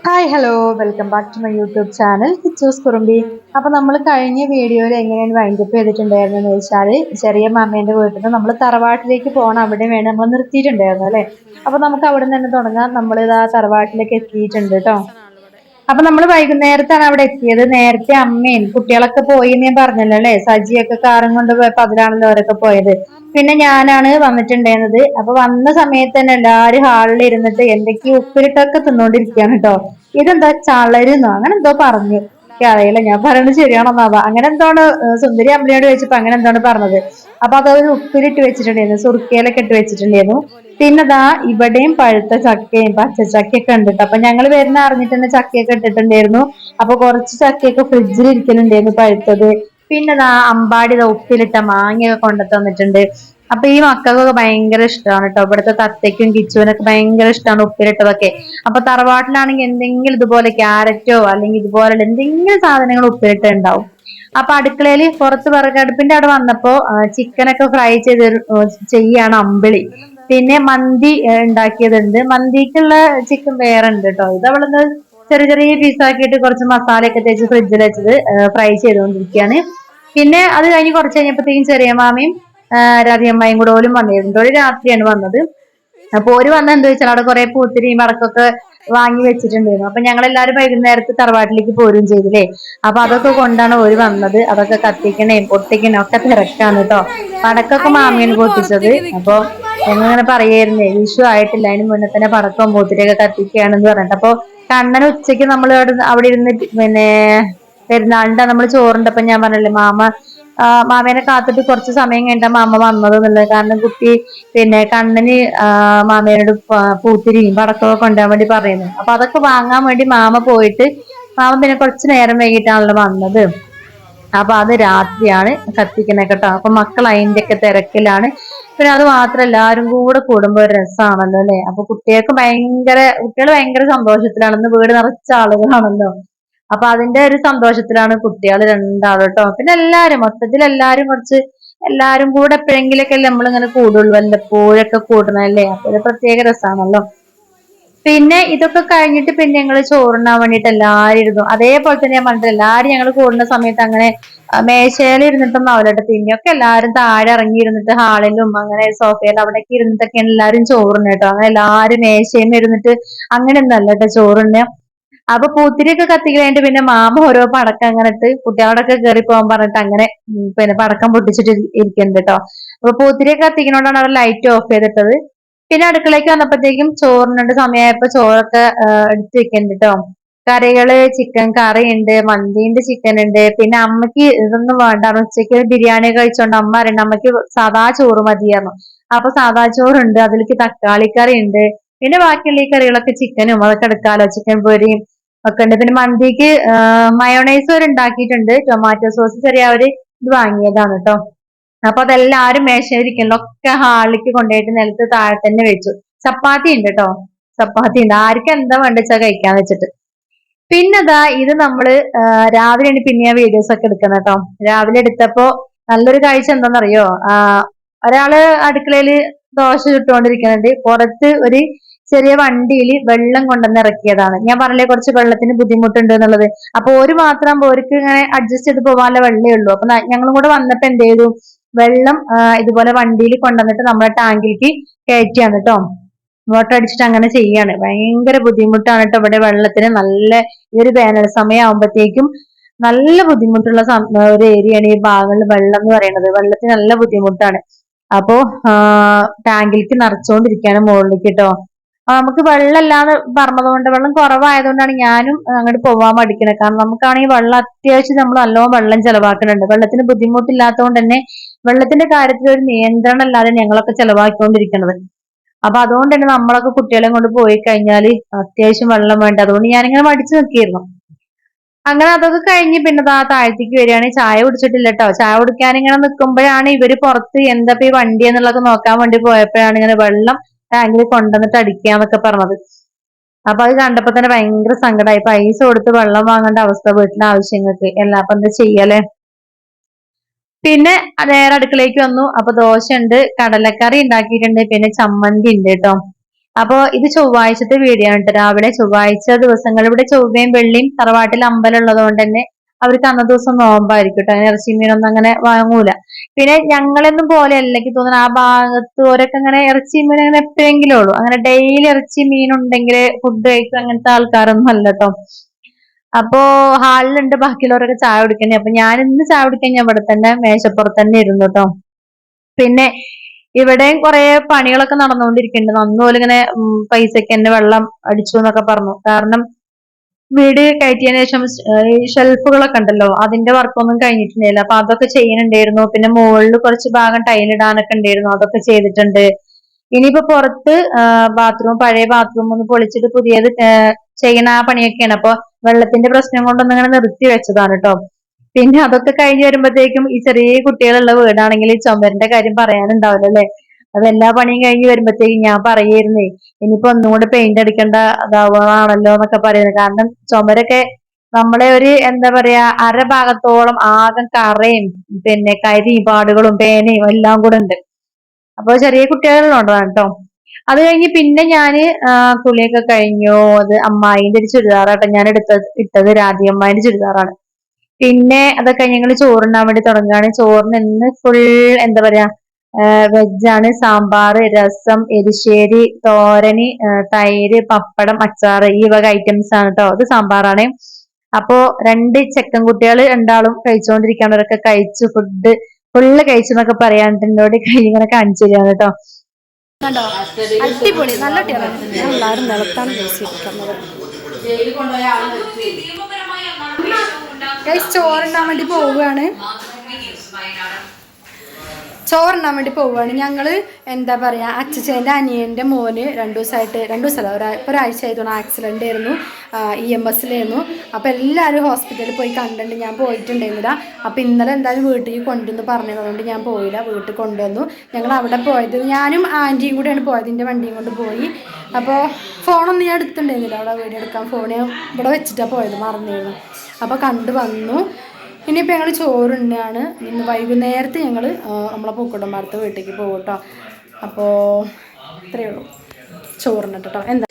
Hi hello welcome back to my YouTube channel Kichus Kurumbi. അപ്പൊ നമ്മൾ കഴിഞ്ഞ വീഡിയോയിൽ എങ്ങനെയാണ് വൈൻഡപ്പ് ചെയ്തിട്ടുണ്ടായിരുന്നെന്ന് വെച്ചാൽ ചെറിയ മാമേന്റെ വീട്ടിൽ നിന്ന് നമ്മൾ തറവാട്ടിലേക്ക് പോകണം, അവിടെ വേണം നമ്മൾ നിർത്തിയിട്ടുണ്ടായിരുന്നു അല്ലെ. അപ്പൊ നമുക്ക് അവിടെ നിന്ന് തന്നെ തുടങ്ങാം. നമ്മൾ ഇതാ തറവാട്ടിലേക്ക് എത്തിയിട്ടുണ്ട് കേട്ടോ. അപ്പൊ നമ്മൾ വൈകുന്നേരത്താണ് അവിടെ എത്തിയത്. നേരത്തെ അമ്മയും കുട്ടികളൊക്കെ പോയി എന്ന് ഞാൻ പറഞ്ഞല്ലോ അല്ലെ. സജിയൊക്കെ കാറും കൊണ്ട് പോയപ്പോ അതിലാണല്ലോ അവരൊക്കെ പോയത്. പിന്നെ ഞാനാണ് വന്നിട്ടുണ്ടായിരുന്നത്. അപ്പൊ വന്ന സമയത്ത് തന്നെ എല്ലാരും ഹാളിൽ ഇരുന്നിട്ട് എന്തൊക്കെയോ ഉപ്പിലിട്ടൊക്കെ തിന്നോണ്ടിരിക്കുകയാണ് കേട്ടോ. ഇതെന്താ ചളരുന്നോ അങ്ങനെ എന്തോ പറഞ്ഞു, അറിയില്ല, ഞാൻ പറയുന്നത് ശരിയാണോന്നാവാ. അങ്ങനെ എന്താണ് സുന്ദരി അമ്മയോട് ചോദിച്ചപ്പോ അങ്ങനെ എന്താണ് പറഞ്ഞത്. അപ്പൊ അതൊരു ഉപ്പിലിട്ട് വെച്ചിട്ടുണ്ടായിരുന്നു, സുർക്കയിലൊക്കെ ഇട്ട് വെച്ചിട്ടുണ്ടായിരുന്നു. പിന്നെ ദാ ഇവിടെയും പഴുത്ത ചക്കയും പച്ചച്ചക്കയൊക്കെ ഉണ്ട്. അപ്പൊ ഞങ്ങൾ വരുന്ന അറിഞ്ഞിട്ട് തന്നെ ചക്കയൊക്കെ ഇട്ടിട്ടുണ്ടായിരുന്നു. അപ്പൊ കുറച്ച് ചക്കയൊക്കെ ഫ്രിഡ്ജിൽ ഇരിക്കലുണ്ടായിരുന്നു പഴുത്തത്. പിന്നെ ദാ അമ്പാടി ഉപ്പിലിട്ട മാങ്ങയൊക്കെ കൊണ്ടു തന്നിട്ടുണ്ട്. അപ്പൊ ഈ മക്കൾക്കൊക്കെ ഭയങ്കര ഇഷ്ടമാണ് കേട്ടോ. ഇവിടുത്തെ തത്തയ്ക്കും കിച്ചുവിനൊക്കെ ഭയങ്കര ഇഷ്ടമാണ് ഉപ്പിലിട്ടതൊക്കെ. അപ്പൊ തറവാട്ടിലാണെങ്കിൽ എന്തെങ്കിലും ഇതുപോലെ ക്യാരറ്റോ അല്ലെങ്കിൽ ഇതുപോലുള്ള എന്തെങ്കിലും സാധനങ്ങൾ ഉപ്പിലിട്ട് ഉണ്ടാവും. അപ്പൊ അടുക്കളയിൽ പുറത്ത് വിറകടുപ്പിന്റെ അവിടെ വന്നപ്പോ ചിക്കനൊക്കെ ഫ്രൈ ചെയ്യാണ് അമ്പിളി. പിന്നെ മന്തി ഉണ്ടാക്കിയതുണ്ട്. മന്തിക്കുള്ള ചിക്കൻ വേറെ ഉണ്ട് കേട്ടോ. ഇത് അവളൊന്ന് ചെറിയ ചെറിയ പീസാക്കിയിട്ട് കുറച്ച് മസാലയൊക്കെ തേച്ച് ഫ്രിഡ്ജിൽ വെച്ചത് ഫ്രൈ ചെയ്തുകൊണ്ടിരിക്കുകയാണ്. പിന്നെ അത് കഴിഞ്ഞ് കുറച്ച് കഴിഞ്ഞപ്പോഴത്തേക്കും ചെറിയ മാമയും രാധിയമ്മയും കൂടെ ഓലും വന്നിരുന്നു. ഒരു രാത്രിയാണ് വന്നത്. അപ്പൊ ഓര് വന്ന എന്താ വെച്ചാൽ അവിടെ കുറെ പൂത്തിരിയും വടക്കൊക്കെ വാങ്ങി വെച്ചിട്ടുണ്ടായിരുന്നു. അപ്പൊ ഞങ്ങൾ എല്ലാവരും വൈകുന്നേരത്ത് തറവാട്ടിലേക്ക് പോരും ചെയ്തില്ലേ. അപ്പൊ അതൊക്കെ കൊണ്ടാണ് ഓര് വന്നത്. അതൊക്കെ കത്തിക്കണേയും പൊട്ടിക്കണേയും ഒക്കെ തിരക്കാണ് കേട്ടോ. പടക്കൊക്കെ മാമിയാണ് പൊട്ടിച്ചത്. അപ്പൊ ഞങ്ങളിങ്ങനെ പറയായിരുന്നേ വിഷു ആയിട്ടില്ല, അതിന് മുന്നേ തന്നെ പടക്കം പൂത്തിരിയൊക്കെ കത്തിക്കുകയാണെന്ന് പറഞ്ഞിട്ട്. അപ്പൊ കണ്ണന് ഉച്ചയ്ക്ക് നമ്മൾ അവിടെ ഇരുന്ന് പിന്നെ പെരുന്നാളിന്റെ നമ്മൾ ചോറുണ്ടപ്പോ ഞാൻ പറഞ്ഞല്ലേ മാമേനെ കാത്തിട്ട് കുറച്ച് സമയം കഴിഞ്ഞ മാമ വന്നത് എന്നുള്ളത്. കാരണം കുട്ടി പിന്നെ കണ്ണന് മാമേനോട് പൂത്തിരിയും പടക്കമൊക്കെ കൊണ്ടുപോകാൻ വേണ്ടി പറയുന്നു. അപ്പൊ അതൊക്കെ വാങ്ങാൻ വേണ്ടി മാമ പോയിട്ട് മാമ പിന്നെ കുറച്ച് നേരം വൈകിട്ടാണല്ലോ വന്നത്. അപ്പൊ അത് രാത്രിയാണ് കത്തിക്കണേ കേട്ടോ. അപ്പൊ മക്കൾ അതിന്റെ ഒക്കെ തിരക്കിലാണ്. പിന്നെ അത് മാത്രം എല്ലാവരും കൂടെ കൂടുമ്പോ ഒരു രസമാണല്ലോ അല്ലെ. അപ്പൊ കുട്ടികൾ ഭയങ്കര സന്തോഷത്തിലാണെന്ന്, വീട് നിറച്ച ആളുകളാണല്ലോ. അപ്പൊ അതിന്റെ ഒരു സന്തോഷത്തിലാണ് കുട്ടികൾ രണ്ടാളും കേട്ടോ. പിന്നെ മൊത്തത്തിൽ എല്ലാരും കൂടെ എപ്പോഴെങ്കിലൊക്കെ നമ്മളിങ്ങനെ കൂടുള്ളൂ, വല്ലപ്പോഴൊക്കെ കൂടണല്ലേ. അപ്പൊ ഒരു പ്രത്യേക രസമാണല്ലോ. പിന്നെ ഇതൊക്കെ കഴിഞ്ഞിട്ട് പിന്നെ ഞങ്ങള് ചോറുണ്ണാൻ വേണ്ടിട്ട് എല്ലാരും ഇരുന്നു. അതേപോലെ തന്നെ ഞാൻ പറഞ്ഞിട്ട് എല്ലാരും ഞങ്ങൾ കൂടുന്ന സമയത്ത് അങ്ങനെ മേശയിൽ ഇരുന്നിട്ടൊന്നും ആവില്ലട്ടെ. പിന്നെയൊക്കെ എല്ലാരും താഴെ ഇറങ്ങിയിരുന്നിട്ട് ഹാളിലും അങ്ങനെ സോഫയിലും അവിടെയൊക്കെ ഇരുന്നിട്ടൊക്കെ എല്ലാരും ചോറുണ്ണ കേട്ടോ. അങ്ങനെ എല്ലാരും മേശയും ഇരുന്നിട്ട് അങ്ങനെ ഒന്നല്ല കേട്ടോ ചോറുണ്ണ. അപ്പൊ പൂത്തിരിയൊക്കെ കത്തിക്കഴിഞ്ഞിട്ട് പിന്നെ മാമ ഓരോ പടക്കം അങ്ങനെ ഇട്ട് കുട്ടികളോടൊക്കെ കയറി പോകാൻ പറഞ്ഞിട്ട് അങ്ങനെ പിന്നെ പടക്കം പൊട്ടിച്ചിട്ട് ഇരിക്കുന്നുണ്ട് കേട്ടോ. അപ്പൊ പൂത്തിരിയൊക്കെ കത്തിക്കുന്നോണ്ടാണ് അവിടെ ലൈറ്റ് ഓഫ് ചെയ്തിട്ടത്. പിന്നെ അടുക്കളയ്ക്ക് വന്നപ്പോഴത്തേക്കും ചോറിനുണ്ട് സമയമായപ്പോ ചോറൊക്കെ എടുത്ത് വെക്കുന്നുണ്ട് കേട്ടോ. കറികള് ചിക്കൻ കറി ഉണ്ട്, മന്തിണ്ട്, ചിക്കൻ ഉണ്ട്. പിന്നെ അമ്മയ്ക്ക് ഇതൊന്നും വേണ്ട, ഉച്ചയ്ക്ക് ബിരിയാണി കഴിച്ചോണ്ട് അമ്മ അറിയണ്ട അമ്മയ്ക്ക് സാദാ ചോറ് മതിയായിരുന്നു. അപ്പൊ സാദാ ചോറുണ്ട്, അതിലേക്ക് തക്കാളി കറി ഉണ്ട്. പിന്നെ ബാക്കിയുള്ള ഈ കറികളൊക്കെ ചിക്കനും അതൊക്കെ എടുക്കാലോ, ചിക്കൻ പൊരിയും ഒക്കെ ഉണ്ട്. പിന്നെ മന്തിക്ക് മയോണൈസ് വരെ ഉണ്ടാക്കിയിട്ടുണ്ട്. ടൊമാറ്റോ സോസ് ചെറിയ ഇത് വാങ്ങിയതാണ് കേട്ടോ. അപ്പൊ അതെല്ലാരും മേശയിരിക്കല്ലോ ഒക്കെ ഹാളിലേക്ക് കൊണ്ടുപോയിട്ട് നിലത്ത് താഴെ തന്നെ വെച്ചു. ചപ്പാത്തി ഉണ്ട് കേട്ടോ, ചപ്പാത്തി ഉണ്ട്. ആർക്കും എന്താ വേണ്ടച്ചാ കഴിക്കാൻ വെച്ചിട്ട്. പിന്നെതാ ഇത് നമ്മള് രാവിലെയാണ് പിന്നെ ഞാൻ വീഡിയോസ് ഒക്കെ എടുക്കുന്നത് കേട്ടോ. രാവിലെ എടുത്തപ്പോ നല്ലൊരു കാഴ്ച എന്താണെന്നറിയോ. ഒരാള് അടുക്കളയില് ദോശ ചുട്ടുകൊണ്ടിരിക്കുന്നുണ്ട്. പുറത്ത് ഒരു ചെറിയ വണ്ടിയിൽ വെള്ളം കൊണ്ടുവന്ന് ഇറക്കിയതാണ്. ഞാൻ പറഞ്ഞില്ലേ കുറച്ച് വെള്ളത്തിന് ബുദ്ധിമുട്ടുണ്ട് എന്നുള്ളത്. അപ്പൊ ഒരു മാത്രം ഓർക്ക് ഇങ്ങനെ അഡ്ജസ്റ്റ് ചെയ്ത് പോകാനുള്ള വെള്ളമേ ഉള്ളൂ. അപ്പൊ ഞങ്ങളും കൂടെ വന്നപ്പോ എന്ത് ചെയ്തു, വെള്ളം ഇതുപോലെ വണ്ടിയിൽ കൊണ്ടുവന്നിട്ട് നമ്മുടെ ടാങ്കിലേക്ക് കയറ്റിയാണ് കേട്ടോ. മോട്ടർ അടിച്ചിട്ട് അങ്ങനെ ചെയ്യാണ്. ഭയങ്കര ബുദ്ധിമുട്ടാണ് കേട്ടോ ഇവിടെ വെള്ളത്തിന്. നല്ല ഈ ഒരു വേനൽ സമയം ആകുമ്പോഴത്തേക്കും നല്ല ബുദ്ധിമുട്ടുള്ള ഒരു ഏരിയയാണ് ഈ ഭാഗങ്ങളിൽ വെള്ളം എന്ന് പറയുന്നത്. വെള്ളത്തിന് നല്ല ബുദ്ധിമുട്ടാണ്. അപ്പോ ടാങ്കിലേക്ക് നിറച്ചുകൊണ്ടിരിക്കുകയാണ് മുകളിലേക്ക് കേട്ടോ. നമുക്ക് വെള്ളം ഇല്ലാന്ന് പറഞ്ഞതുകൊണ്ട്, വെള്ളം കുറവായതുകൊണ്ടാണ് ഞാനും അങ്ങോട്ട് പോവാൻ മടിക്കണത്. കാരണം നമുക്കാണെങ്കിൽ വെള്ളം അത്യാവശ്യം നമ്മൾ നല്ലോണം വെള്ളം ചെലവാക്കുന്നുണ്ട്. വെള്ളത്തിന് ബുദ്ധിമുട്ടില്ലാത്തതുകൊണ്ട് തന്നെ വെള്ളത്തിന്റെ കാര്യത്തിൽ ഒരു നിയന്ത്രണം അല്ലാതെ ഞങ്ങളൊക്കെ ചെലവാക്കിക്കൊണ്ടിരിക്കുന്നത്. അപ്പൊ അതുകൊണ്ട് തന്നെ നമ്മളൊക്കെ കുട്ടികളെ കൊണ്ട് പോയി കഴിഞ്ഞാൽ അത്യാവശ്യം വെള്ളം വേണ്ട. അതുകൊണ്ട് ഞാനിങ്ങനെ മടിച്ചു നിൽക്കിയിരുന്നു. അങ്ങനെ അതൊക്കെ കഴിഞ്ഞ് പിന്നെ താഴത്തേക്ക് വരികയാണ്. ചായ കുടിച്ചിട്ടില്ല കേട്ടോ. ചായ കുടിക്കാൻ ഇങ്ങനെ നിൽക്കുമ്പോഴാണ് ഇവര് പുറത്ത് എന്താ ഈ വണ്ടി എന്നുള്ളതൊക്കെ നോക്കാൻ വേണ്ടി പോയപ്പോഴാണ് ഇങ്ങനെ വെള്ളം ടാങ്കിൽ കൊണ്ടുവന്നിട്ട് അടിക്കാന്നൊക്കെ പറഞ്ഞത്. അപ്പൊ അത് കണ്ടപ്പോ തന്നെ ഭയങ്കര സങ്കടമായി. പൈസ കൊടുത്ത് വെള്ളം വാങ്ങേണ്ട അവസ്ഥ വീട്ടിലെ ആവശ്യങ്ങൾക്ക്. അപ്പൊ എന്താ ചെയ്യലേ. പിന്നെ നേരെ അടുക്കളയ്ക്ക് വന്നു. അപ്പൊ ദോശ ഉണ്ട്, കടലക്കറി ഉണ്ടാക്കിയിട്ടുണ്ട്, പിന്നെ ചമ്മന്തി ഉണ്ട് കേട്ടോ. അപ്പൊ ഇത് ചൊവ്വാഴ്ചത്തെ വീഡിയോ ആണ് കേട്ടോ. രാവിലെ ചൊവ്വാഴ്ച ദിവസങ്ങൾ ഇവിടെ ചൊവ്വയും വെള്ളിയും തറവാട്ടിൽ അമ്പലം ഉള്ളത് കൊണ്ട് തന്നെ അവർക്ക് അന്നത്തെ ദിവസം നോമ്പായിരിക്കും കേട്ടോ. ഇറച്ചി മീനൊന്നും അങ്ങനെ വാങ്ങൂല. പിന്നെ ഞങ്ങളൊന്നും പോലെ അല്ല എനിക്ക് തോന്നുന്നു ആ ഭാഗത്ത് ഓരൊക്കെ അങ്ങനെ ഇറച്ചി മീൻ അങ്ങനെ എപ്പോഴെങ്കിലും ഉള്ളൂ. അങ്ങനെ ഡെയിലി ഇറച്ചി മീൻ ഉണ്ടെങ്കിൽ ഫുഡ് കഴിക്കും അങ്ങനത്തെ ആൾക്കാരൊന്നും അല്ല കേട്ടോ. അപ്പോ ഹാളിലുണ്ട് ബാക്കിയുള്ളവരൊക്കെ ചായ കുടിക്കണേ. അപ്പൊ ഞാൻ ഇന്ന് ചായ കുടിക്കാൻ ഞാൻ ഇവിടെ തന്നെ മേശപ്പുറത്ത് തന്നെ ഇരുന്നു കേട്ടോ. പിന്നെ ഇവിടെയും കുറെ പണികളൊക്കെ നടന്നുകൊണ്ടിരിക്കുന്നുണ്ട്. അന്നുപോലെ ഇങ്ങനെ പൈസക്ക് തന്നെ വെള്ളം അടിച്ചു എന്നൊക്കെ പറഞ്ഞു. കാരണം വീട് കയറ്റിയതിനു ശേഷം ഈ ഷെൽഫുകളൊക്കെ ഉണ്ടല്ലോ, അതിന്റെ വർക്കൊന്നും കഴിഞ്ഞിട്ടുണ്ടായില്ല. അപ്പൊ അതൊക്കെ ചെയ്യുന്നുണ്ടായിരുന്നു. പിന്നെ മുകളിൽ കുറച്ച് ഭാഗം ടൈലിടാനൊക്കെ ഉണ്ടായിരുന്നു, അതൊക്കെ ചെയ്തിട്ടുണ്ട്. ഇനിയിപ്പോ പുറത്ത് പഴയ ബാത്റൂം ഒന്ന് പൊളിച്ചിട്ട് പുതിയത് ചെയ്യണ ആ പണിയൊക്കെയാണ്. അപ്പൊ വെള്ളത്തിന്റെ പ്രശ്നം കൊണ്ടൊന്നും ഇങ്ങനെ നിർത്തി വെച്ചതാണ് കേട്ടോ. പിന്നെ അതൊക്കെ കഴിഞ്ഞ് വരുമ്പോഴത്തേക്കും ഈ ചെറിയ കുട്ടികളുള്ള വീടാണെങ്കിൽ ചുമരിന്റെ കാര്യം പറയാനുണ്ടാവില്ല അല്ലെ. അത് എല്ലാ പണിയും കഴിഞ്ഞ് വരുമ്പോഴത്തേക്കും ഞാൻ പറയായിരുന്നേ ഇനിയിപ്പോ ഒന്നും കൂടെ പെയിന്റ് അടിക്കേണ്ട അതാവണല്ലോ എന്നൊക്കെ പറയുന്നത്. കാരണം ചുമരൊക്കെ നമ്മളെ ഒരു എന്താ പറയാ അരഭാഗത്തോളം ആകെ കറയും പിന്നെ കരിയും പാടുകളും പേനയും എല്ലാം കൂടെ ഉണ്ട്. അപ്പൊ ചെറിയ കുട്ടികളുള്ളതാണ് കേട്ടോ. അത് കഴിഞ്ഞ് പിന്നെ ഞാന് കുളിയൊക്കെ കഴിഞ്ഞു. അത് അമ്മായിന്റെ ഒരു ചുരിദാറാട്ടോ ഞാൻ ഇട്ടത് രാധിയമ്മായിന്റെ ചുരിദാറാണ്. പിന്നെ അതൊക്കെ ഞങ്ങൾ ചോറുണ്ണാൻ വേണ്ടി തുടങ്ങുകയാണ്. ചോറിന് ഇന്ന് ഫുൾ എന്താ പറയാ വെജാണ്. സാമ്പാർ, രസം, എരിശ്ശേരി, തോരന്, തൈര്, പപ്പടം, അച്ചാറ്, ഈ വക ഐറ്റംസ് ആണ് കേട്ടോ. അത് സാമ്പാറാണ്. അപ്പോ രണ്ട് ചെക്കൻ കുട്ടികൾ രണ്ടാളും കഴിച്ചുകൊണ്ടിരിക്കുകയാണ്. അവരൊക്കെ കഴിച്ചു, ഫുള്ള് കഴിച്ചു എന്നൊക്കെ പറയാനിട്ട് എന്നോട് കൈ ഇങ്ങനെ കാണിച്ചു തരികയാണ് കേട്ടോ. കണ്ടോ, അടിപൊളി നല്ല ടേറാണ്. ഞാൻ എല്ലാവരും നിലത്താണ് കഴിച്ചിരിക്കുന്നത്. ചോറുണ്ണാൻ വേണ്ടി പോവുകയാണ്. ഞങ്ങൾ എന്താ പറയുക, അച്ഛച്ചേൻ്റെ അനിയൻ്റെ മോന് രണ്ടു ദിവസമല്ല ഒരാഴ്ച ആയതുകൊണ്ട് ആക്സിഡൻ്റ് ആയിരുന്നു. EMSലായിരുന്നു. അപ്പോൾ എല്ലാവരും ഹോസ്പിറ്റലിൽ പോയി കണ്ടിട്ടുണ്ട്. ഞാൻ പോയിട്ടുണ്ടായിരുന്നില്ല. അപ്പോൾ ഇന്നലെ എന്തായാലും വീട്ടിൽ കൊണ്ടുവന്ന് പറഞ്ഞതുകൊണ്ട് ഞാൻ പോയില്ല. വീട്ടിൽ കൊണ്ടുവന്നു. ഞങ്ങൾ അവിടെ പോയത് ഞാനും ആൻറ്റിയും കൂടെയാണ് പോയത്. എൻ്റെ വണ്ടിയും കൊണ്ട് പോയി. അപ്പോൾ ഫോണൊന്നും ഞാൻ എടുത്തിട്ടുണ്ടായിരുന്നില്ല. അവിടെ വീഡിയോ എടുക്കാൻ ഫോൺ ഇവിടെ വെച്ചിട്ടാണ് പോയത്, മറന്നിരുന്നു. അപ്പോൾ കണ്ടു വന്നു. ഇനിയിപ്പോൾ ഞങ്ങൾ ചോറുണ്ണാണ്. ഇന്ന് വൈകുന്നേരത്ത് ഞങ്ങൾ നമ്മളെ പൂക്കോട്ടന്മാരത്തെ വീട്ടിലേക്ക് പോകും കേട്ടോ. അപ്പോൾ ഇത്രയേ ഉള്ളൂ. ചോറുണ്ണിട്ട് കേട്ടോ. എന്താ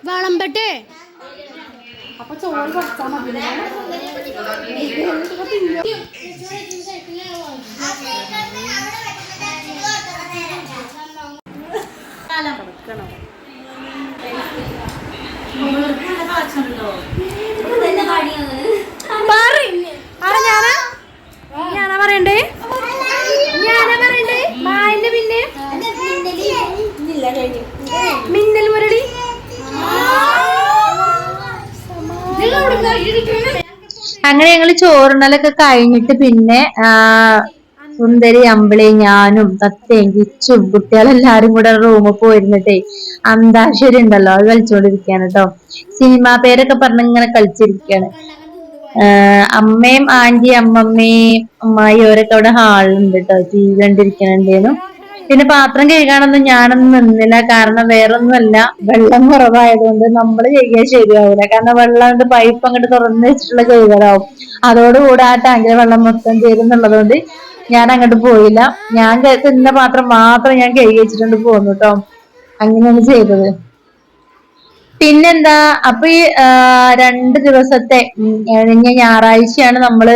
വളമ്പട്ടെ. അപ്പൊ ചോറ് കുറച്ചാൽ മതി. ഞാനാ പറയണ്ടേ മായന്റെ പിന്നെ മിന്നൽ മുരളി. അങ്ങനെ ഞങ്ങള് ചോറുണ്ണലൊക്കെ കഴിഞ്ഞിട്ട് പിന്നെ സുന്ദരി, അമ്പിളി, ഞാനും തത്തയും കിച്ചും കുട്ടികളെല്ലാരും കൂടെ റൂമിൽ പോയിരുന്നിട്ടേ അന്താക്ഷരി ഉണ്ടല്ലോ അത് കളിച്ചോണ്ടിരിക്കുകയാണ് കേട്ടോ. സിനിമാ പേരൊക്കെ പറഞ്ഞ് ഇങ്ങനെ കളിച്ചിരിക്കുകയാണ്. അമ്മയും ആന്റി, അമ്മമ്മയും അമ്മായി അവരൊക്കെ അവിടെ ഹാളിലുണ്ട് കേട്ടോ. TV കണ്ടിരിക്കണുണ്ടേനു. പിന്നെ പാത്രം കഴുകാനൊന്നും ഞാനൊന്നും നിന്നില്ല. കാരണം വേറൊന്നുമല്ല, വെള്ളം കുറവായതുകൊണ്ട് നമ്മള് ചെയ്യാൻ ശരിയാവില്ല. കാരണം വെള്ളം പൈപ്പ് അങ്ങോട്ട് തുറന്നു വെച്ചിട്ടുള്ള കഴുകലാവും. അതോടുകൂടെ ആ ടാങ്കിലെ വെള്ളം മൊത്തം ചേരുന്നുള്ളത് കൊണ്ട് ഞാൻ അങ്ങോട്ട് പോയില്ല. ഞാൻ തിന്ന പാത്രം മാത്രം ഞാൻ കഴുകി വെച്ചിട്ടുണ്ട് പോന്നു കേട്ടോ. അങ്ങനെയാണ് ചെയ്തത്. പിന്നെന്താ അപ്പൊ ഈ 2 ദിവസത്തെ കഴിഞ്ഞ ഞായറാഴ്ചയാണ് നമ്മള്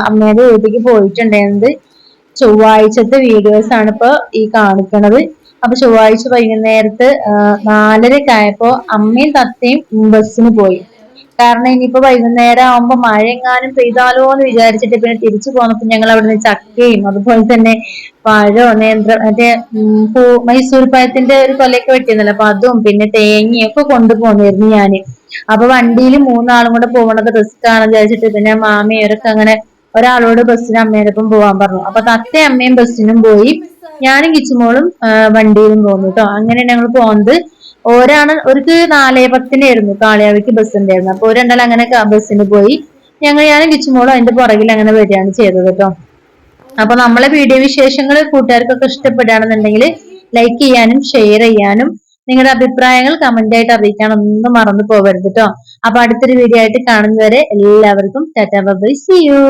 അമ്മയുടെ വീട്ടിലേക്ക് പോയിട്ടുണ്ടായിരുന്നത്. ചൊവ്വാഴ്ചത്തെ വീഡിയോസ് ആണ് ഇപ്പൊ ഈ കാണിക്കണത്. അപ്പൊ ചൊവ്വാഴ്ച വൈകുന്നേരത്ത് 4:30 ആയപ്പോ അമ്മയും തത്തയും ബസ്സിന് പോയി. കാരണം ഇനിയിപ്പോ വൈകുന്നേരം ആവുമ്പോ മഴ എങ്ങാനും പെയ്താലോ എന്ന് വിചാരിച്ചിട്ട് പിന്നെ തിരിച്ചു പോന്നപ്പോ ഞങ്ങൾ അവിടുന്ന് ചക്കയും അതുപോലെ തന്നെ പഴവും മറ്റേ മൈസൂർ പഴത്തിന്റെ ഒരു കൊലയൊക്കെ വെട്ടിയിരുന്നല്ലോ, അപ്പൊ അതും പിന്നെ തേങ്ങയും ഒക്കെ കൊണ്ടുപോന്നിരുന്നു ഞാന്. അപ്പൊ വണ്ടിയിൽ 3 ആളും കൂടെ പോകണത് റിസ്ക് ആണെന്ന് വിചാരിച്ചിട്ട് പിന്നെ മാമിയവരൊക്കെ അങ്ങനെ ഒരാളോട് ബസ്സിന് അമ്മയോടൊപ്പം പോവാൻ പറഞ്ഞു. അപ്പൊ തത്തയും അമ്മയും ബസ്സിനും പോയി, ഞാനും കിച്ചുമോളും വണ്ടിയിലും പോന്നു കേട്ടോ. അങ്ങനെയാണ് ഞങ്ങൾ പോകുന്നത്. ഒർക്ക് 4:10 കാളിയാവയ്ക്ക് ബസ് ഉണ്ടായിരുന്നു. അപ്പൊ രണ്ടാളും അങ്ങനെ ബസ്സിന് പോയി. ഞാനും കിച്ചുമോളും അതിന്റെ പുറകിൽ അങ്ങനെ വരികയാണ് ചെയ്തത് കേട്ടോ. അപ്പൊ നമ്മളെ വീഡിയോ വിശേഷങ്ങൾ കൂട്ടുകാർക്കൊക്കെ ഇഷ്ടപ്പെടുകയാണെന്നുണ്ടെങ്കിൽ ലൈക്ക് ചെയ്യാനും ഷെയർ ചെയ്യാനും നിങ്ങളുടെ അഭിപ്രായങ്ങൾ കമന്റ് ആയിട്ട് അറിയിക്കാനൊന്നും മറന്നു പോകരുത് കേട്ടോ. അപ്പൊ അടുത്തൊരു വീഡിയോ ആയിട്ട് കാണുന്നവരെ എല്ലാവർക്കും tata bye bye, see U.